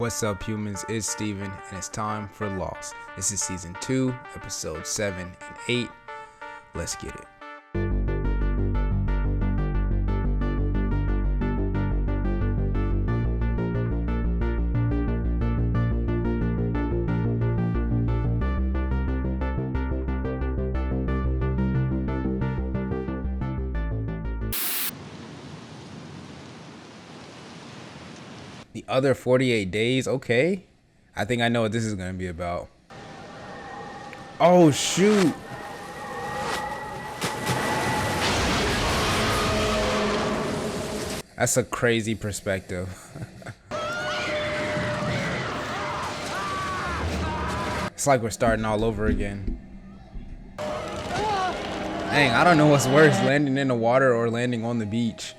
What's up, humans? It's Steven, and it's time for Lost. This is season 2, episode 7 and 8. Let's get it. The other 48 days, okay. I think I know what this is going to be about. Oh, shoot. That's a crazy perspective. It's like we're starting all over again. Dang, I don't know what's worse, landing in the water or landing on the beach.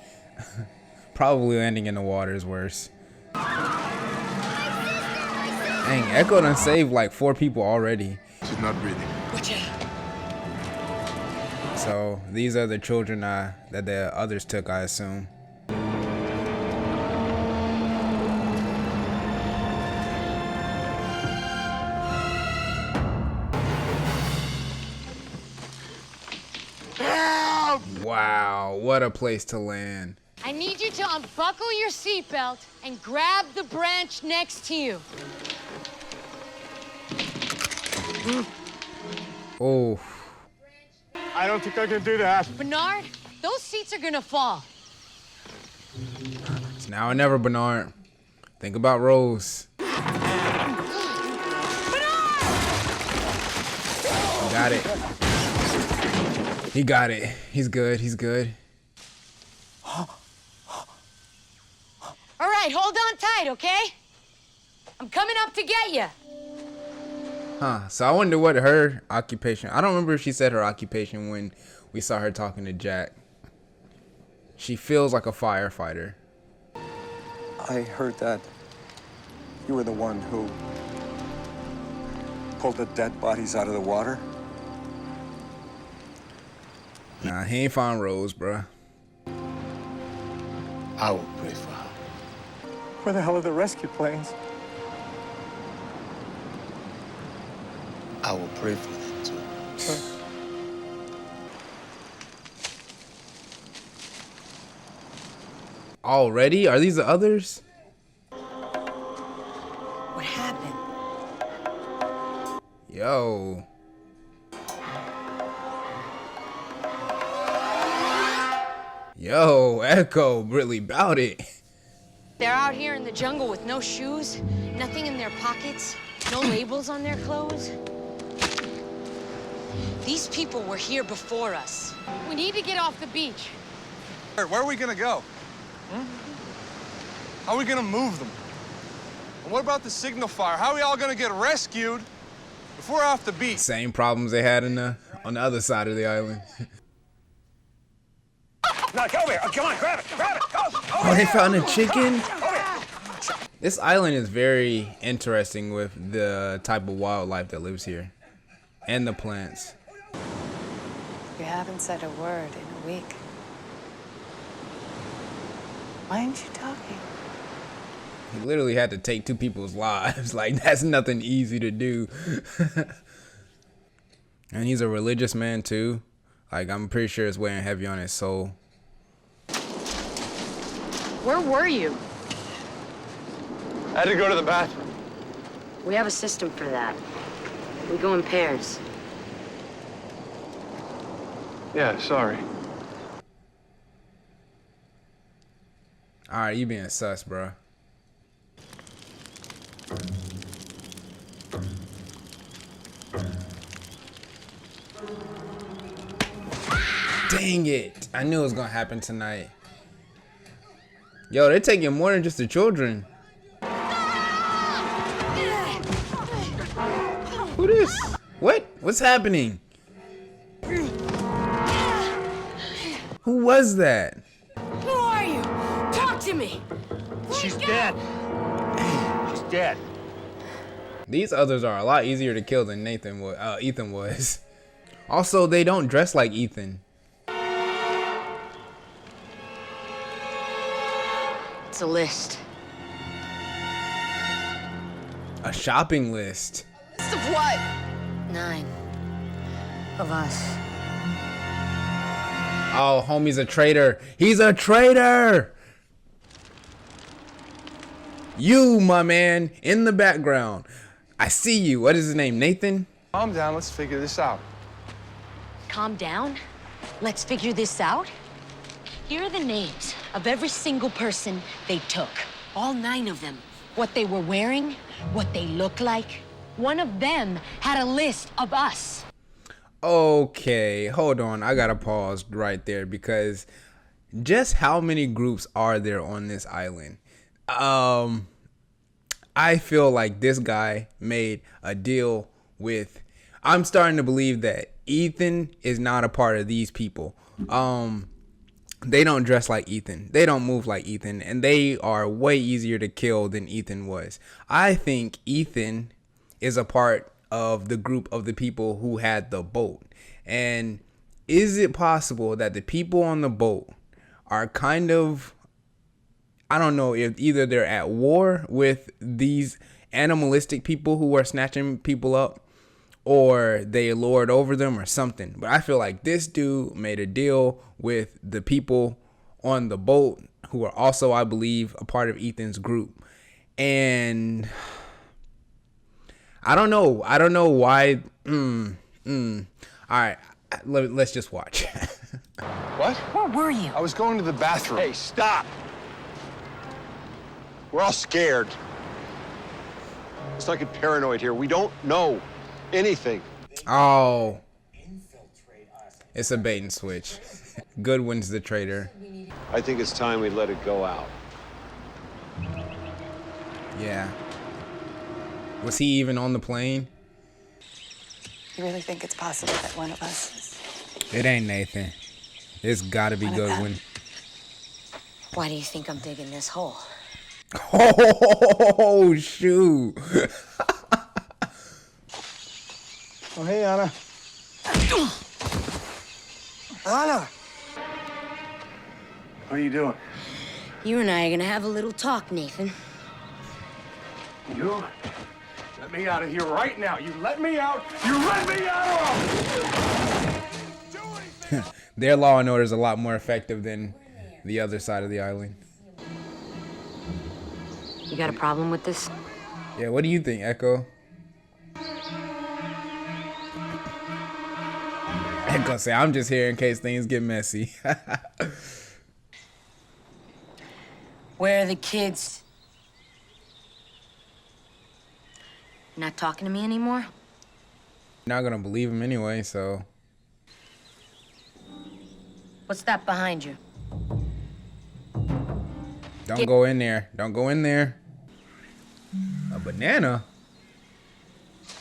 Probably landing in the water is worse. Dang, Echo done saved like 4 people already. She's not breathing. Watch out. So these are the children that the others took, I assume. Wow, what a place to land. I need you to unbuckle your seatbelt and grab the branch next to you. Oh. I don't think I can do that. Bernard, those seats are gonna fall. It's now or never, Bernard. Think about Rose. Bernard! He got it. He got it. He's good. He's good. All right, hold on tight, okay? I'm coming up to get you. Huh. So I wonder what her occupation. I don't remember if she said her occupation when we saw her talking to Jack. She feels like a firefighter. I heard that you were the one who pulled the dead bodies out of the water. Nah, he ain't found Rose, bruh. I will pray for her. Where the hell are the rescue planes? I will pray for them too. Already? Are these the others? What happened? Yo. Yo, Echo really bout it. They're out here in the jungle with no shoes, nothing in their pockets, no labels on their clothes. These people were here before us. We need to get off the beach. Where are we gonna go? How are we gonna move them? And what about the signal fire? How are we all gonna get rescued if we're off the beach? Same problems they had on the other side of the island. No, go here. Come on, grab it. Grab it. Go. Oh, they found a chicken? This island is very interesting with the type of wildlife that lives here. And the plants. You haven't said a word in a week. Why aren't you talking? He literally had to take 2 people's lives. Like, that's nothing easy to do. And he's a religious man, too. Like, I'm pretty sure it's weighing heavy on his soul. Where were you? I had to go to the bathroom. We have a system for that. We go in pairs. Yeah, sorry. Alright, you being sus, bro. Dang it. I knew it was gonna happen tonight. Yo, they're taking more than just the children. Who this? What? What's happening? Who was that? Who are you? Talk to me. She's dead. She's dead. These others are a lot easier to kill than Ethan was. Also, they don't dress like Ethan. It's a list. A shopping list. List of what? 9 of us. Oh, homie's a traitor. He's a traitor. You, my man, in the background. I see you. What is his name? Nathan? Calm down. Let's figure this out. Calm down. Let's figure this out. Here are the names of every single person they took. All 9 of them. What they were wearing, what they looked like. One of them had a list of us. Okay, hold on. I gotta pause right there because just how many groups are there on this island? I feel like this guy made a deal with. I'm starting to believe that Ethan is not a part of these people. They don't dress like Ethan. They don't move like Ethan, and they are way easier to kill than Ethan was. I think Ethan is a part of the group of the people who had the boat. And is it possible that the people on the boat are kind of, I don't know, if either they're at war with these animalistic people who are snatching people up, or they lord over them or something. But I feel like this dude made a deal with the people on the boat who are also, I believe, a part of Ethan's group. And I don't know. I don't know why. All right, let's just watch. What? Where were you? I was going to the bathroom. Hey, stop! We're all scared. It's like a paranoid here. We don't know anything. Oh, it's a bait and switch. Goodwin's the traitor. I think it's time we let it go out. Yeah. Was he even on the plane? You really think it's possible that one of us It ain't Nathan. It's gotta be One of them. Goodwin. Why do you think I'm digging this hole? Oh, shoot. Oh, hey, Anna. Anna! What are you doing? You and I are gonna have a little talk, Nathan. You let me out of here right now. You let me out. You let me out! Their law and order is a lot more effective than the other side of the island. You got a problem with this? Yeah, what do you think, Echo? Echo say, I'm just here in case things get messy. Where are the kids? Not talking to me anymore? Not gonna believe him anyway, so. What's that behind you? Don't go in there. Don't go in there. A banana?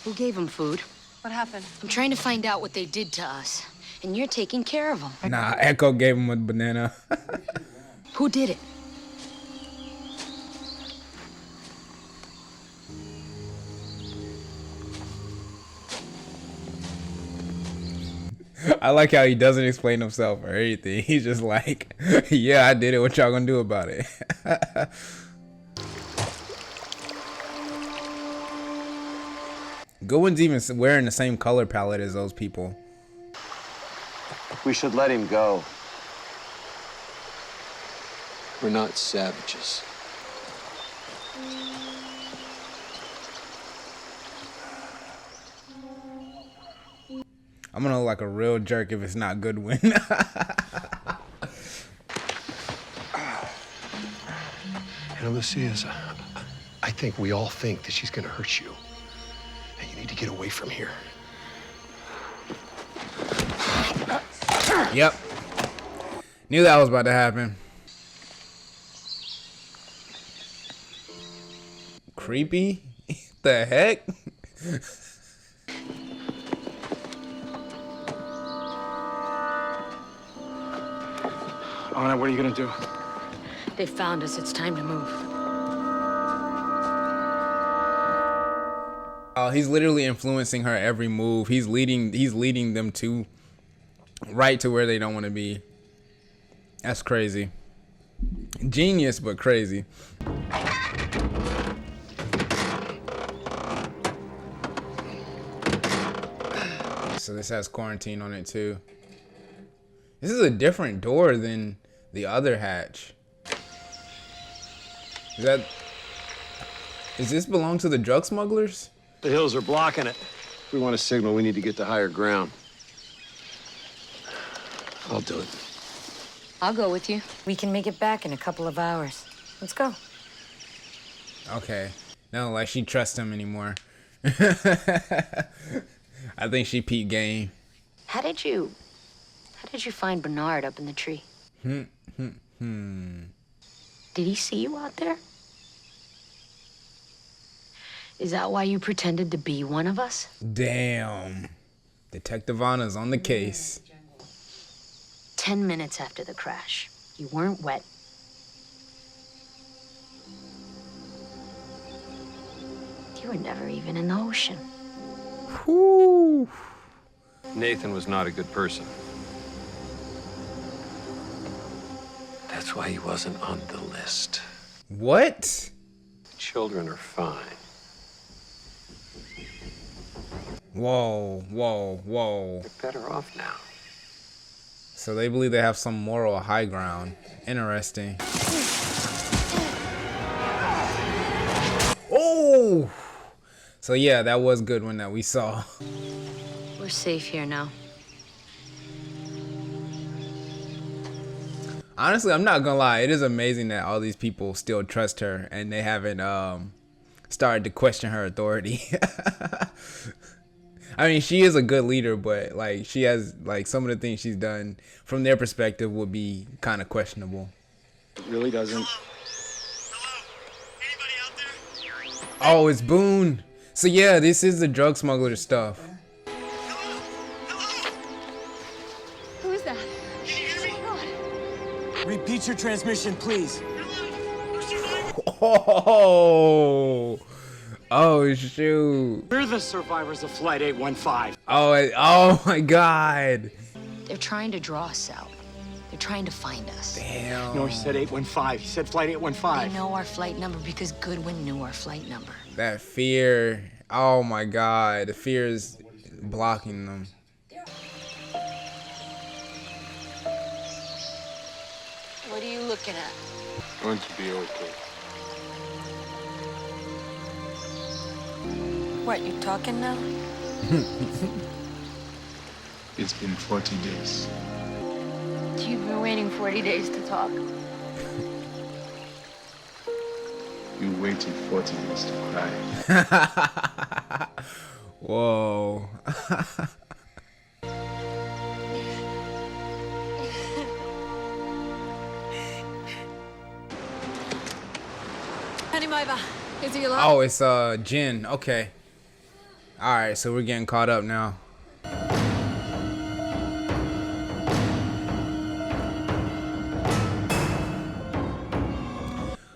Who gave them food? What happened? I'm trying to find out what they did to us, and you're taking care of them. Nah, Echo gave him a banana. Who did it? I like how he doesn't explain himself or anything. He's just like, yeah, I did it. What y'all gonna do about it? Goodwin's even wearing the same color palette as those people. We should let him go. We're not savages. I'm gonna look like a real jerk if it's not Goodwin. Ana Lucia, I think we all think that she's gonna hurt you. And you need to get away from here. Yep. Knew that was about to happen. Creepy? The heck? Anna, what are you gonna do? They found us. It's time to move. Oh, he's literally influencing her every move. He's leading them to right to where they don't want to be. That's crazy. Genius, but crazy. so this has quarantine on it too. This is a different door than the other hatch. Does this belong to the drug smugglers? The hills are blocking it. If we want a signal, we need to get to higher ground. I'll do it. I'll go with you. We can make it back in a couple of hours. Let's go. Okay. No, like she trusts him anymore. I think she peaked game. How did you find Bernard up in the tree? Did he see you out there? Is that why you pretended to be one of us? Damn. Detective Anna's on the case. 10 minutes after the crash. You weren't wet. You were never even in the ocean. Whew. Nathan was not a good person. That's why he wasn't on the list. What? Children are fine. Whoa, whoa, whoa. They're better off now. So they believe they have some moral high ground. Interesting. Oh! So yeah, that was a good one that we saw. We're safe here now. Honestly, I'm not gonna lie. It is amazing that all these people still trust her and they haven't started to question her authority. I mean, she is a good leader, but like she has like some of the things she's done from their perspective would be kind of questionable. It really doesn't. Oh, it's Boone. So yeah, this is the drug smuggler stuff. Who is that? Repeat your transmission, please. Oh shoot. We're the survivors of Flight 815. Oh my God. They're trying to draw us out. They're trying to find us. Damn. No, he said 815. He said Flight They 815. know our flight number because Goodwin knew our flight number. That fear. Oh my God. The fear is blocking them. What are you looking at? Going to be okay. What, you talking now? It's been 40 days. You've been waiting 40 days to talk. You waited 40 days to cry. Whoa. Hand him over. Is he alive? Oh, it's Jen. Okay. All right, so we're getting caught up now.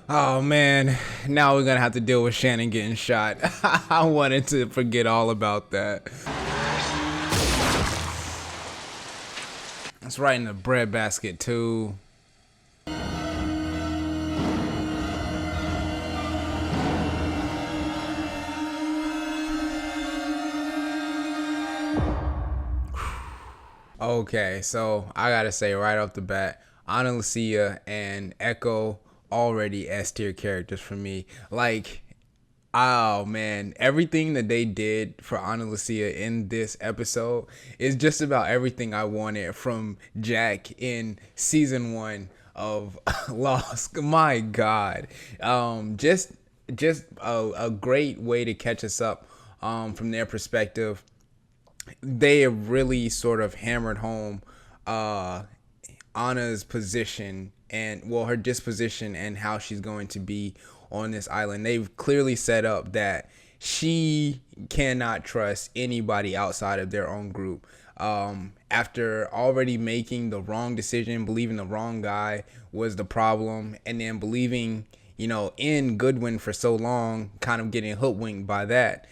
Oh man, now we're gonna have to deal with Shannon getting shot. I wanted to forget all about that. It's right in the breadbasket too. Okay, so I gotta say right off the bat, Ana Lucia and Echo already S tier characters for me. Like, oh man, everything that they did for Ana Lucia in this episode is just about everything I wanted from Jack in season 1 of Lost. My God, just a great way to catch us up from their perspective. They have really sort of hammered home Anna's position and, well, her disposition and how she's going to be on this island. They've clearly set up that she cannot trust anybody outside of their own group. After already making the wrong decision, believing the wrong guy was the problem, and then believing, you know, in Goodwin for so long, kind of getting hoodwinked by that.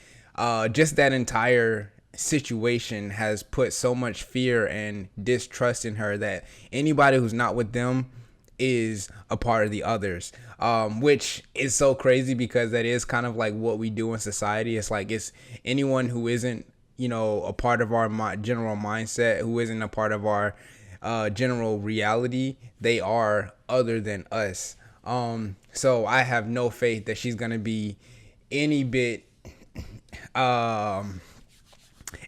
Just that entire situation has put so much fear and distrust in her that anybody who's not with them is a part of the others, which is so crazy because that is kind of like what we do in society. It's like it's anyone who isn't, a part of our general mindset, who isn't a part of our general reality, they are other than us. So I have no faith that she's gonna be any bit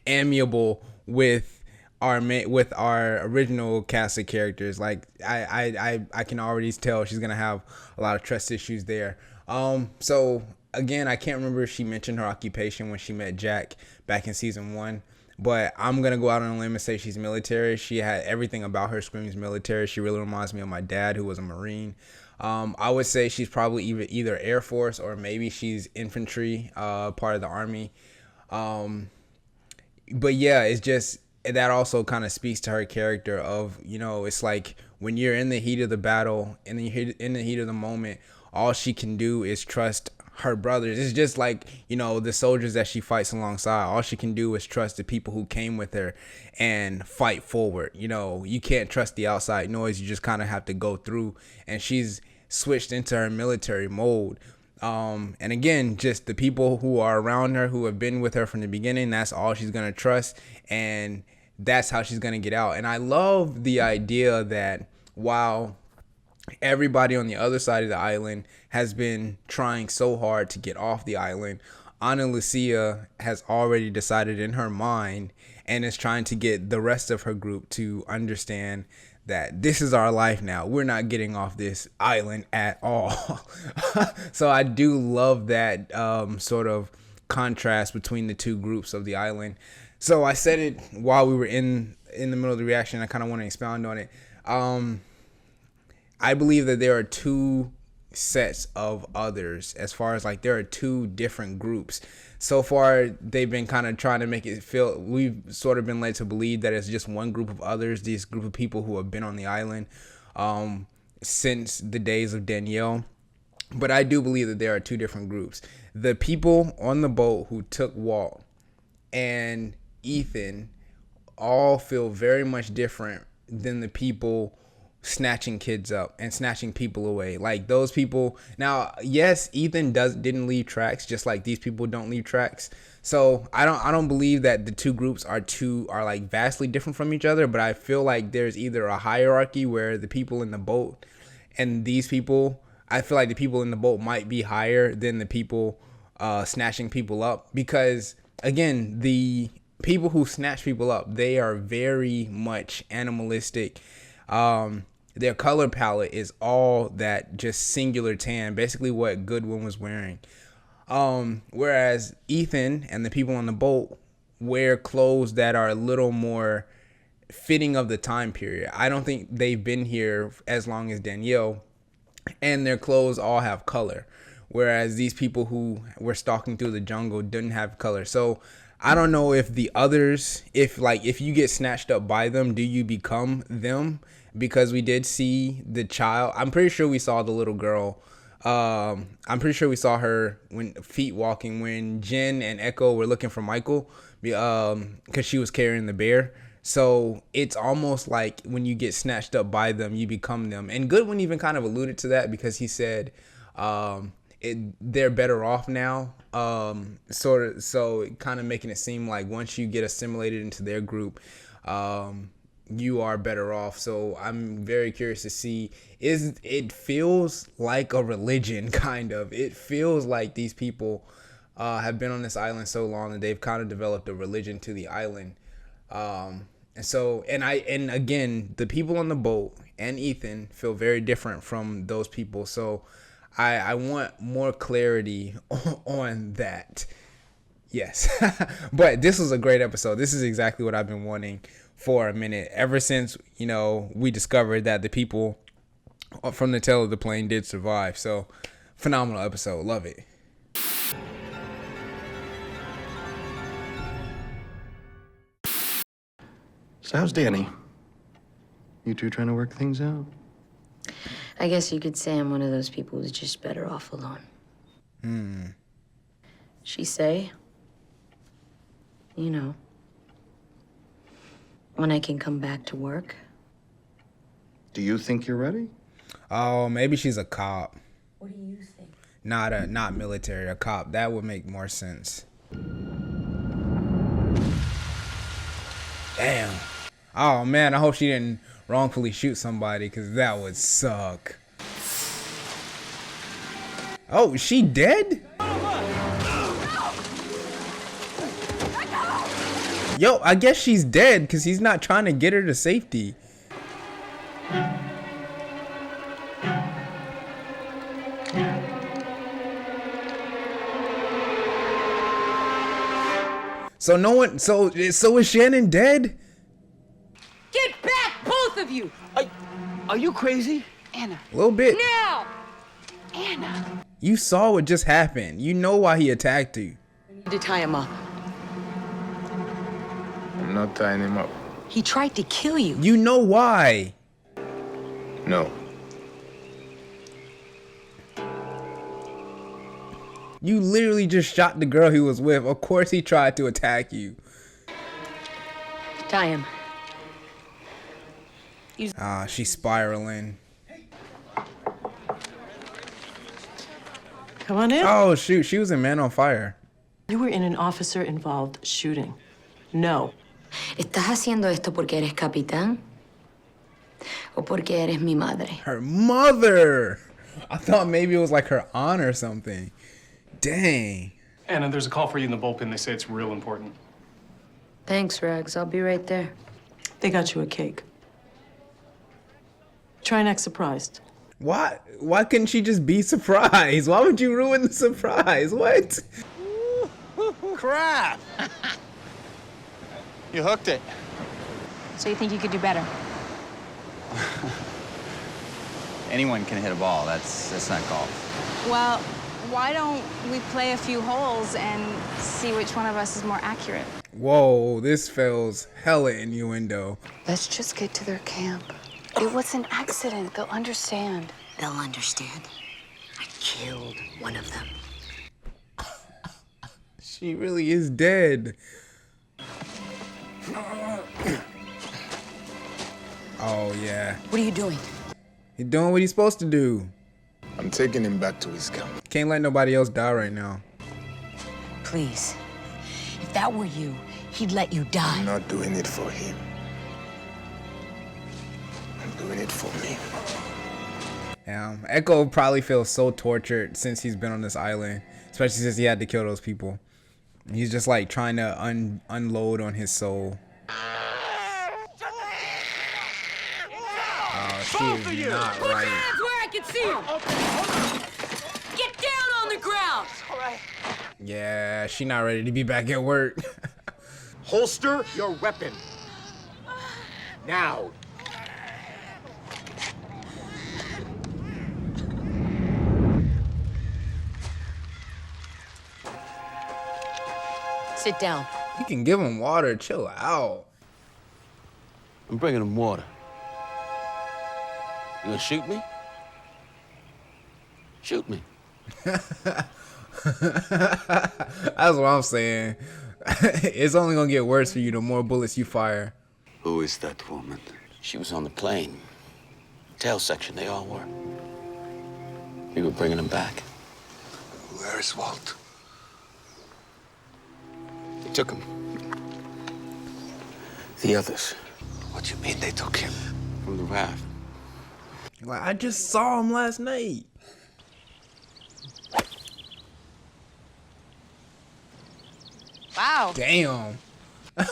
amiable with our original cast of characters. Like I can already tell she's gonna have a lot of trust issues there. So again, I can't remember if she mentioned her occupation when she met Jack back in season 1, but I'm gonna go out on a limb and say she's military. She had everything about her screams military. She really reminds me of my dad, who was a Marine. I would say she's probably either Air Force or maybe she's infantry, part of the Army. But yeah, it's just that also kind of speaks to her character of, it's like when you're in the heat of the battle and in the heat of the moment, all she can do is trust her brothers. It's just like, the soldiers that she fights alongside. All she can do is trust the people who came with her and fight forward. You can't trust the outside noise. You just kind of have to go through. And she's switched into her military mode. And again, just the people who are around her, who have been with her from the beginning, that's all she's going to trust. And that's how she's going to get out. And I love the idea that while everybody on the other side of the island has been trying so hard to get off the island, Ana Lucia has already decided in her mind and is trying to get the rest of her group to understand that this is our life now. We're not getting off this island at all. So I do love that sort of contrast between the two groups of the island. So I said it while we were in the middle of the reaction. I kind of want to expound on it. I believe that there are two sets of others, as far as like there are two different groups. So far, they've been kind of trying to make it feel, we've sort of been led to believe that it's just one group of others, this group of people who have been on the island since the days of Danielle. But I do believe that there are two different groups. The people on the boat who took Walt and Ethan all feel very much different than the people snatching kids up and snatching people away. Like those people, now yes, Ethan didn't leave tracks, just like these people don't leave tracks. So I don't believe that the two groups are like vastly different from each other, but I feel like there's either a hierarchy where the people in the boat and these people, I feel like the people in the boat might be higher than the people snatching people up, because again, the people who snatch people up, they are very much animalistic. Their color palette is all that just singular tan, basically what Goodwin was wearing. Whereas Ethan and the people on the boat wear clothes that are a little more fitting of the time period. I don't think they've been here as long as Danielle, and their clothes all have color. Whereas these people who were stalking through the jungle didn't have color. So I don't know if the others, if you get snatched up by them, do you become them? Because we did see the child. I'm pretty sure we saw the little girl. I'm pretty sure we saw her when feet walking when Jen and Echo were looking for Michael, because she was carrying the bear. So it's almost like when you get snatched up by them, you become them. And Goodwin even kind of alluded to that, because he said they're better off now. Sort of, so kind of making it seem like once you get assimilated into their group, you are better off. So I'm very curious to see, it feels like a religion, kind of. It feels like these people have been on this island so long that they've kind of developed a religion to the island. And again, the people on the boat and Ethan feel very different from those people. So I want more clarity on that. Yes. But this was a great episode. This is exactly what I've been wanting for a minute, ever since, we discovered that the people from the tail of the plane did survive. So phenomenal episode. Love it. So how's Danny? You two trying to work things out? I guess you could say I'm one of those people who's just better off alone. She say, when I can come back to work. Do you think you're ready? Oh, maybe she's a cop. What do you think? Not military, a cop. That would make more sense. Damn. Oh man, I hope she didn't wrongfully shoot somebody, because that would suck. Oh, she dead? Yo, I guess she's dead because he's not trying to get her to safety. So no one, so is Shannon dead? Get back, both of you! Are you crazy? Anna. A little bit. Now! Anna. You saw what just happened. You know why he attacked you. I need to tie him up. I'm not tying him up. He tried to kill you. You know why. No. You literally just shot the girl he was with. Of course he tried to attack you. Tie him. Ah, she's spiraling. Come on in. Oh shoot, she was in Man on Fire. You were in an officer-involved shooting. No. ¿Estás haciendo esto porque eres capitán? ¿O porque eres mi madre? Her mother! I thought maybe it was like her aunt or something. Dang. Anna, there's a call for you in the bullpen. They say it's real important. Thanks, Rags. I'll be right there. They got you a cake. Try and act surprised. Why couldn't she just be surprised? Why would you ruin the surprise? What? Crap! You hooked it. So you think you could do better? Anyone can hit a ball. That's not golf. Well, why don't we play a few holes and see which one of us is more accurate? Whoa, this feels hella innuendo. Let's just get to their camp. It was an accident. They'll understand. They'll understand. I killed one of them. She really is dead. Oh, yeah. What are you doing? He's doing what he's supposed to do. I'm taking him back to his camp. Can't let nobody else die right now. Please. If that were you, he'd let you die. I'm not doing it for him. I'm doing it for me. Echo probably feels so tortured since he's been on this island, especially since he had to kill those people. He's just like trying to unload on his soul. Oh, she is not Put your right. hands where I can see you. Get down on the ground. All right. Yeah, she not ready to be back at work. Holster your weapon. Now. Sit down. You can give him water. Chill out. I'm bringing him water. You gonna shoot me? Shoot me. That's what I'm saying. It's only gonna get worse for you the more bullets you fire. Who is that woman? She was on the plane. Tail section, they all were. We were bringing him back. Where's Walt? They took him. The others. What do you mean they took him? From the raft. Like, I just saw him last night. Wow. Damn.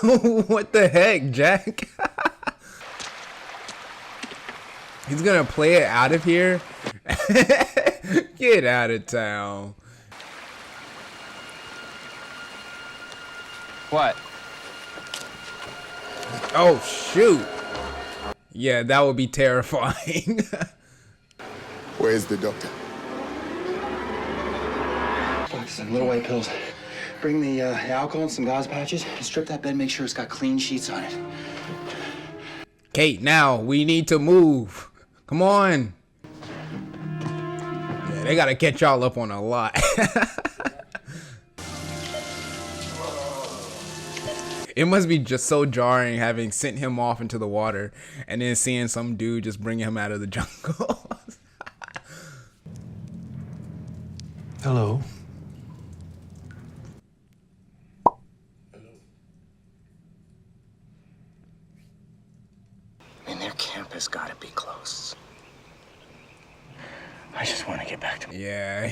What the heck, Jack? He's gonna play it out of here? Get out of town. What? Oh, shoot. Yeah, that would be terrifying. Where's the doctor? Some little white pills. Bring the alcohol and some gauze patches. Strip that bed, make sure it's got clean sheets on it. Kate, now we need to move. Come on. Yeah, they gotta catch y'all up on a lot. It must be just so jarring having sent him off into the water and then seeing some dude just bring him out of the jungle. Hello. camp has got to be close. I just want to get back to... Yeah,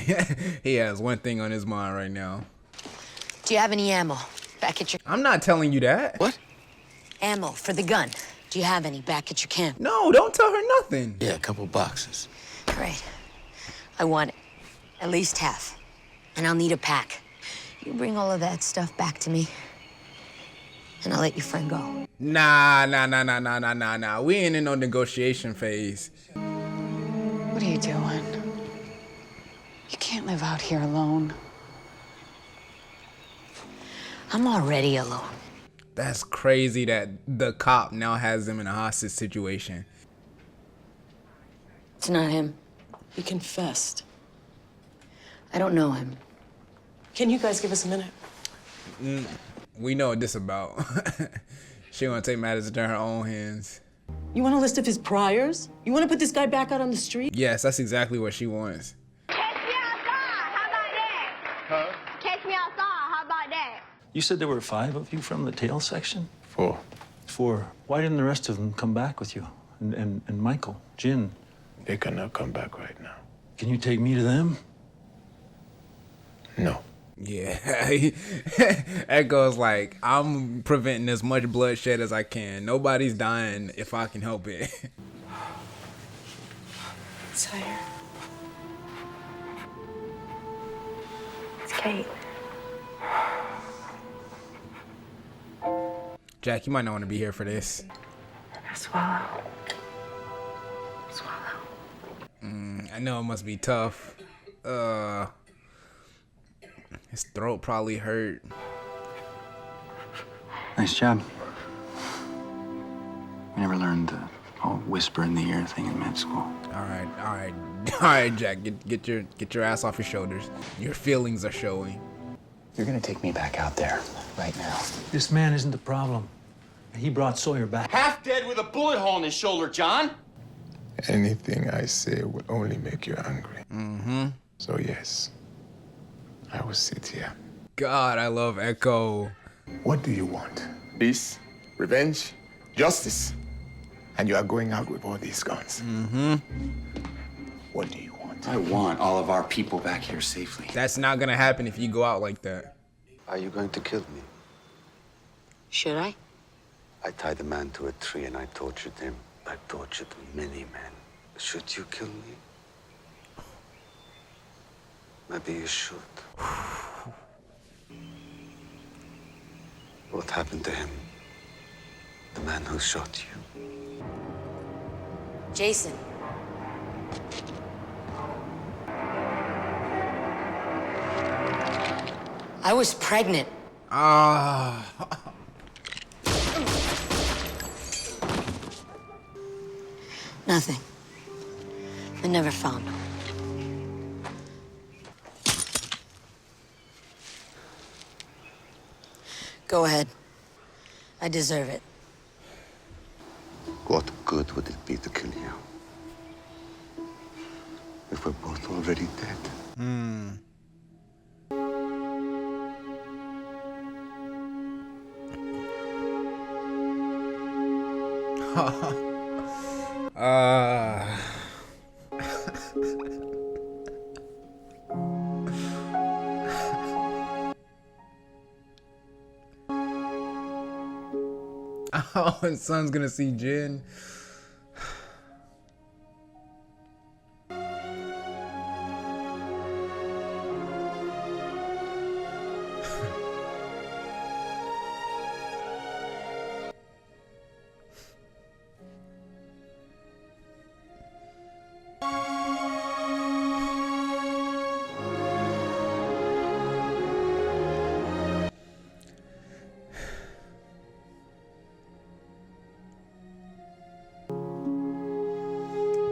he has one thing on his mind right now. Do you have any ammo back at your... I'm not telling you that. What? Ammo for the gun. Do you have any back at your camp? No, don't tell her nothing. Yeah, a couple boxes. Great. I want it. At least half. And I'll need a pack. You bring all of that stuff back to me, and I'll let your friend go. Nah. We ain't in no negotiation phase. What are you doing? You can't live out here alone. I'm already alone. That's crazy that the cop now has him in a hostage situation. It's not him. He confessed. I don't know him. Can you guys give us a minute? We know what this about. She gonna take matters into her own hands. You want a list of his priors? You want to put this guy back out on the street? Yes, that's exactly what she wants. Catch me outside. How about that? Huh? Catch me outside. How about that? You said there were 5 of you from the tail section? 4. 4. Why didn't the rest of them come back with you? And Michael, Jin? They cannot come back right now. Can you take me to them? No. Yeah. Echo's like, I'm preventing as much bloodshed as I can. Nobody's dying if I can help it. Sire. It's Kate. Jack, you might not want to be here for this. Swallow. I know it must be tough. His throat probably hurt. Nice job. We never learned the whole whisper in the ear thing in med school. All right, Jack. Get your ass off your shoulders. Your feelings are showing. You're gonna take me back out there right now. This man isn't the problem. He brought Sawyer back. Half dead with a bullet hole in his shoulder, John. Anything I say will only make you angry. Mm-hmm. So yes, I will sit here. God, I love Echo. What do you want? Peace, revenge, justice. And you are going out with all these guns. Mm-hmm. What do you want? I want all of our people back here safely. That's not gonna happen if you go out like that. Are you going to kill me? Should I? I tied a man to a tree and I tortured him. I've tortured many men. Should you kill me? Maybe you should. What happened to him? The man who shot you. Jason. I was pregnant. Ah. Nothing. I never found him. Go ahead. I deserve it. What good would it be to kill you? If we're both already dead. Oh, his son's gonna see Jin.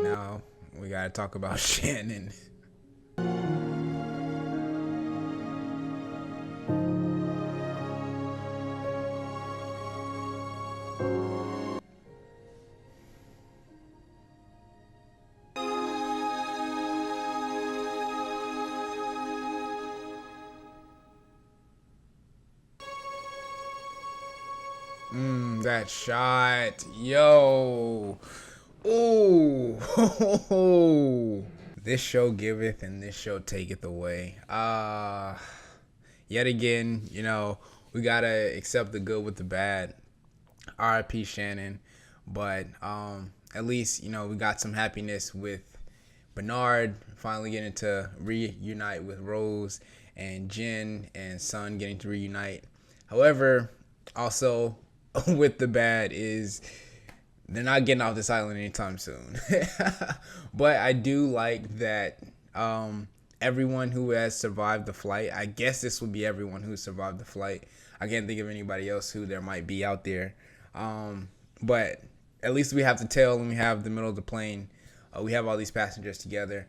Now we gotta talk about Shannon. That shot. Yo. Ooh. This show giveth and this show taketh away. Yet again, we gotta accept the good with the bad. R.I.P. Shannon. But at least, we got some happiness with Bernard finally getting to reunite with Rose, and Jen and Sun getting to reunite. However, also with the bad is they're not getting off this island anytime soon. But I do like that everyone who has survived the flight, I guess this would be everyone who survived the flight. I can't think of anybody else who there might be out there. But at least we have the tail and we have the middle of the plane. We have all these passengers together.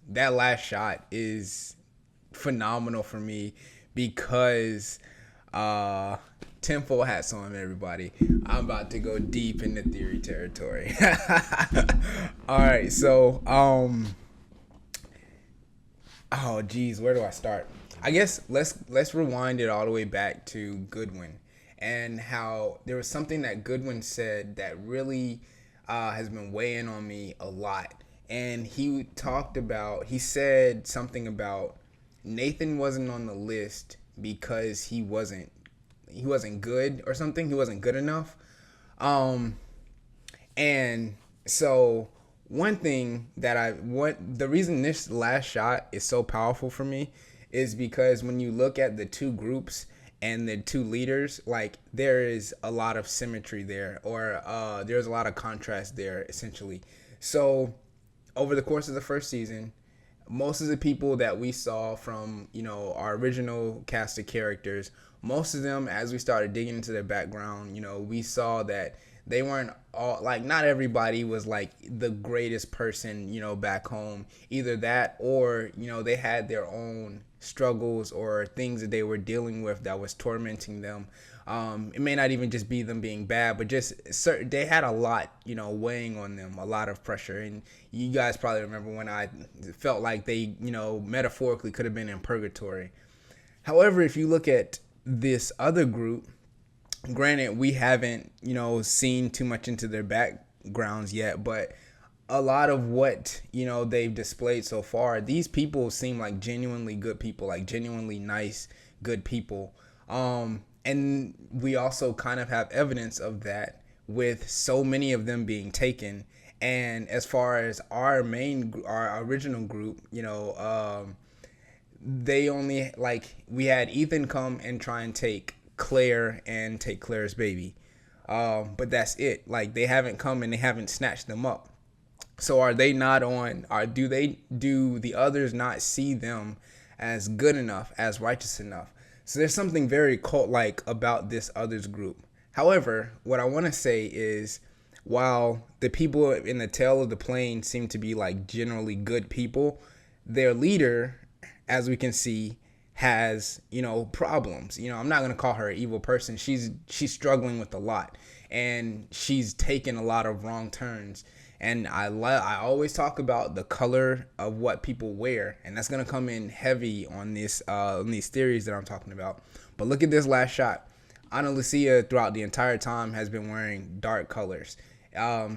That last shot is phenomenal for me because tinfoil hats on, everybody. I'm about to go deep into theory territory. All right, so oh geez, where do I start? I guess let's rewind it all the way back to Goodwin and how there was something that Goodwin said that really has been weighing on me a lot. And he said something about Nathan wasn't on the list because he wasn't good or something. He wasn't good enough. And so one thing the reason this last shot is so powerful for me is because when you look at the two groups and the two leaders, like there is a lot of symmetry there, or there's a lot of contrast there, essentially. So over the course of the first season, most of the people that we saw from, our original cast of characters, most of them, as we started digging into their background, we saw that they weren't all, like, not everybody was like the greatest person, back home. Either that or, they had their own struggles or things that they were dealing with that was tormenting them. It may not even just be them being bad, but just they had a lot, weighing on them, a lot of pressure. And you guys probably remember when I felt like they, metaphorically could have been in purgatory. However, if you look at this other group, granted, we haven't, seen too much into their backgrounds yet, but a lot of what, they've displayed so far, these people seem like genuinely good people, like genuinely nice, good people. And we also kind of have evidence of that with so many of them being taken. And as far as our original group, they only, we had Ethan come and try and take Claire and take Claire's baby. But that's it. Like, they haven't come and they haven't snatched them up. So are they not on, do the others not see them as good enough, as righteous enough? So there's something very cult-like about this others group. However, what I want to say is, while the people in the tail of the plane seem to be like generally good people, their leader, as we can see, has, problems. I'm not going to call her an evil person. She's struggling with a lot, and she's taken a lot of wrong turns. And I always talk about the color of what people wear, and that's gonna come in heavy on these theories that I'm talking about. But look at this last shot. Ana Lucia throughout the entire time has been wearing dark colors.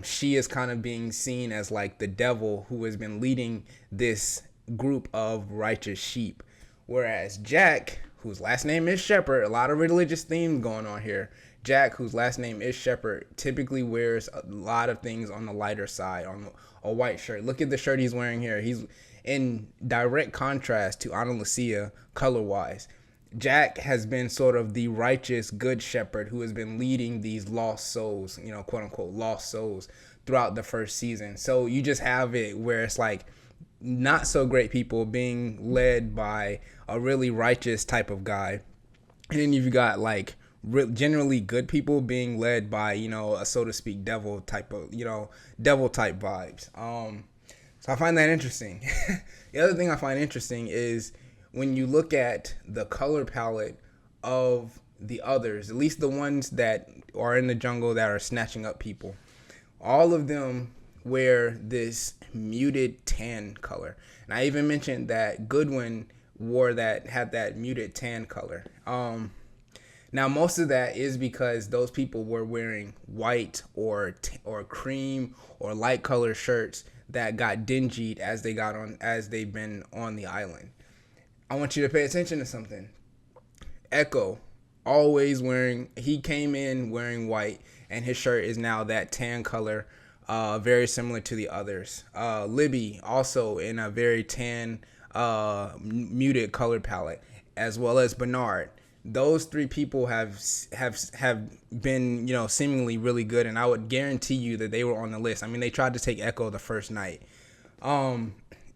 She is kind of being seen as like the devil who has been leading this group of righteous sheep, whereas Jack, whose last name is Shepherd, a lot of religious themes going on here. Jack, whose last name is Shepherd, typically wears a lot of things on the lighter side, on a white shirt. Look at the shirt he's wearing here. He's in direct contrast to Ana Lucia color-wise. Jack has been sort of the righteous, good shepherd who has been leading these lost souls, quote-unquote lost souls, throughout the first season. So you just have it where it's like not so great people being led by a really righteous type of guy. And then you've got like generally good people being led by, a so to speak devil type vibes. So I find that interesting. The other thing I find interesting is when you look at the color palette of the others, at least the ones that are in the jungle that are snatching up people, all of them wear this muted tan color. And I even mentioned that Goodwin had that muted tan color. Now, most of that is because those people were wearing white or cream or light color shirts that got dingied as they've been on the island. I want you to pay attention to something. Echo, he came in wearing white, and his shirt is now that tan color, very similar to the others. Libby also in a very tan, muted color palette, as well as Bernard. Those three people have been, seemingly really good, and I would guarantee you that they were on the list. I mean, they tried to take Echo the first night.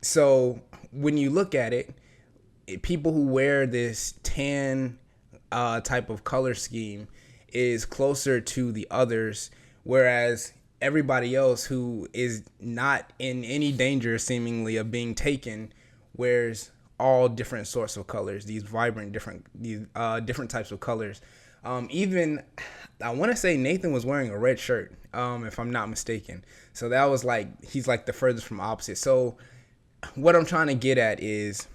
So when you look at it, people who wear this tan type of color scheme is closer to the others, whereas everybody else who is not in any danger seemingly of being taken wears all different sorts of colors, these vibrant different types of colors. Even I want to say Nathan was wearing a red shirt, if I'm not mistaken. So that was he's like the furthest from opposite. So what I'm trying to get at is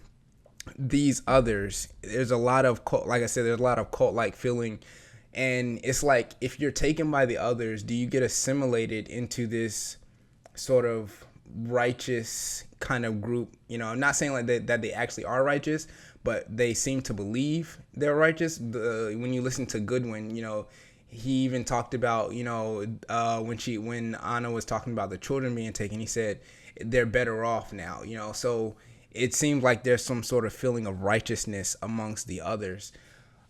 these others, there's a lot of cult, like I said, there's a lot of cult-like feeling, and it's like, if you're taken by the others, do you get assimilated into this sort of righteous kind of group? I'm not saying that they actually are righteous, but they seem to believe they're righteous. When you listen to Goodwin, he even talked about, when Ana was talking about the children being taken, he said they're better off now, so it seems like there's some sort of feeling of righteousness amongst the others.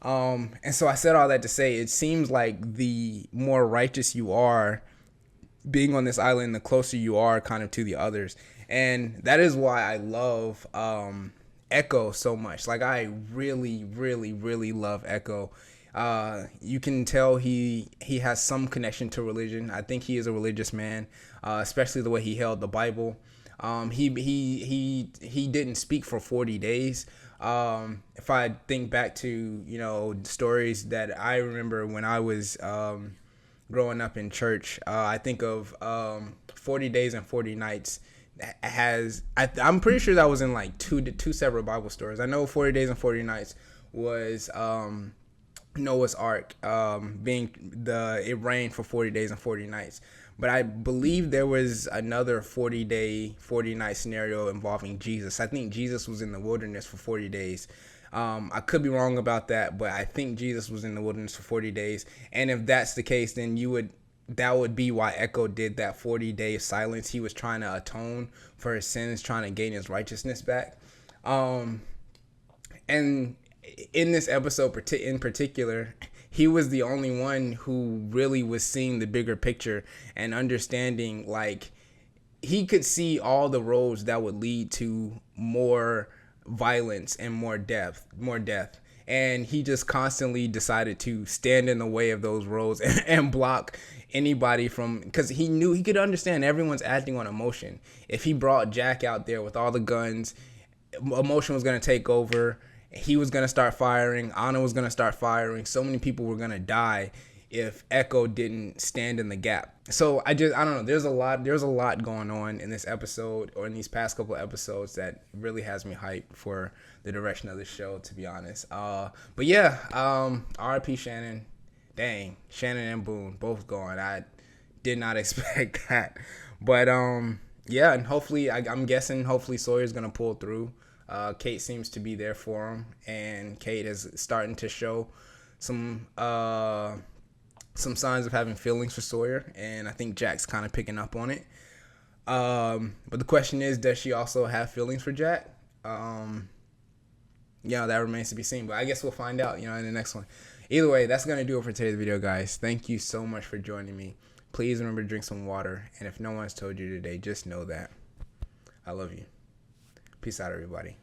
And so I said all that to say, it seems like the more righteous you are being on this island, the closer you are kind of to the others. And that is why I love Echo so much. I really, really, really love Echo. You can tell he has some connection to religion. I think he is a religious man, especially the way he held the Bible. He didn't speak for 40 days. If I think back to, stories that I remember when I was growing up in church, I think of 40 Days and 40 Nights I'm pretty sure that was in two separate Bible stories. I know 40 Days and 40 Nights was Noah's Ark, it rained for 40 days and 40 nights. But I believe there was another 40-day, 40-night scenario involving Jesus. I think Jesus was in the wilderness for 40 days. I could be wrong about that, but I think Jesus was in the wilderness for 40 days. And if that's the case, then that would be why Echo did that 40-day silence. He was trying to atone for his sins, trying to gain his righteousness back. And in this episode in particular, he was the only one who really was seeing the bigger picture and understanding, he could see all the roads that would lead to more violence and more death. And he just constantly decided to stand in the way of those roads and block anybody from, because he knew he could understand everyone's acting on emotion. If he brought Jack out there with all the guns, emotion was going to take over. He was going to start firing. Ana was going to start firing. So many people were going to die if Echo didn't stand in the gap. So I don't know. There's a lot going on in this episode, or in these past couple of episodes, that really has me hyped for the direction of the show, to be honest. But yeah, RIP Shannon. Dang, Shannon and Boone both gone. I did not expect that. But yeah, and hopefully, I'm guessing hopefully Sawyer's going to pull through. Kate seems to be there for him, and Kate is starting to show some signs of having feelings for Sawyer, and I think Jack's kind of picking up on it. But the question is, does she also have feelings for Jack? That remains to be seen, but I guess we'll find out, in the next one. Either way, that's going to do it for today's video, guys. Thank you so much for joining me. Please remember to drink some water, and if no one's told you today, just know that I love you. Peace out, everybody.